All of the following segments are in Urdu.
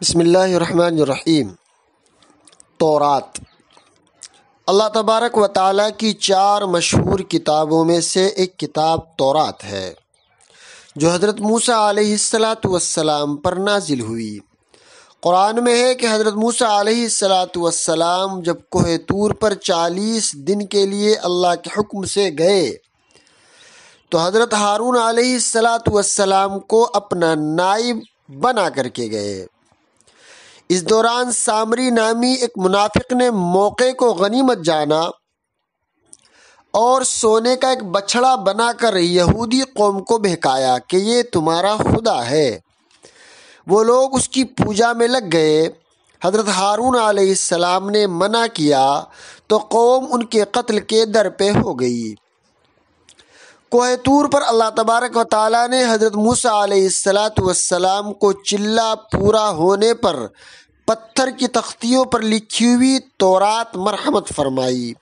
بسم اللہ الرحمن الرحیم۔ تورات اللہ تبارک و تعالیٰ کی 4 مشہور کتابوں میں سے ایک کتاب تورات ہے، جو حضرت موسیٰ علیہ السلام پر نازل ہوئی۔ قرآن میں ہے کہ حضرت موسیٰ علیہ السلام جب کوہ طور پر 40 دن کے لیے اللہ کے حکم سے گئے تو حضرت ہارون علیہ السلام کو اپنا نائب بنا کر کے گئے۔ اس دوران سامری نامی ایک منافق نے موقع کو غنیمت جانا اور سونے کا ایک بچھڑا بنا کر یہودی قوم کو بہکایا کہ یہ تمہارا خدا ہے۔ وہ لوگ اس کی پوجا میں لگ گئے۔ حضرت ہارون علیہ السلام نے منع کیا تو قوم ان کے قتل کے در پہ ہو گئی۔ کوہ طور پر اللہ تبارک و تعالیٰ نے حضرت موسیٰ علیہ السلام کو چلہ پورا ہونے پر پتھر کی تختیوں پر لکھی ہوئی تورات مرحمت فرمائی۔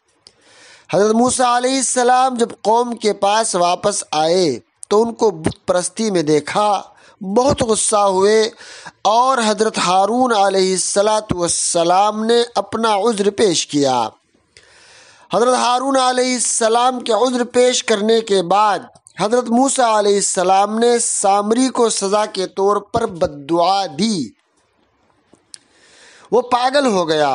حضرت موسیٰ علیہ السلام جب قوم کے پاس واپس آئے تو ان کو بت پرستی میں دیکھا، بہت غصہ ہوئے اور حضرت ہارون علیہ السلام نے اپنا عذر پیش کیا۔ حضرت ہارون علیہ السلام کے عذر پیش کرنے کے بعد حضرت موسیٰ علیہ السلام نے سامری کو سزا کے طور پر بددعا دی۔ وہ پاگل ہو گیا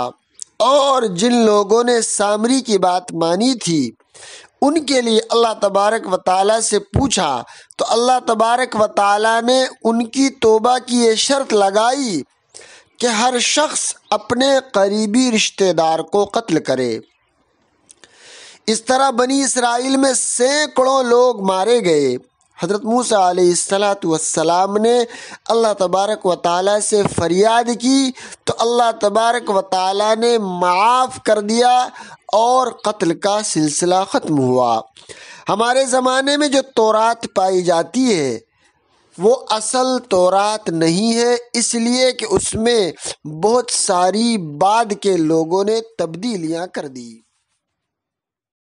اور جن لوگوں نے سامری کی بات مانی تھی ان کے لیے اللہ تبارک و تعالیٰ سے پوچھا تو اللہ تبارک و تعالیٰ نے ان کی توبہ کی یہ شرط لگائی کہ ہر شخص اپنے قریبی رشتہ دار کو قتل کرے۔ اس طرح بنی اسرائیل میں سینکڑوں لوگ مارے گئے۔ حضرت موسیٰ علیہ السلام نے اللہ تبارک و تعالیٰ سے فریاد کی تو اللہ تبارک و تعالیٰ نے معاف کر دیا اور قتل کا سلسلہ ختم ہوا۔ ہمارے زمانے میں جو تورات پائی جاتی ہے وہ اصل تورات نہیں ہے، اس لیے کہ اس میں بہت ساری بعد کے لوگوں نے تبدیلیاں کر دی۔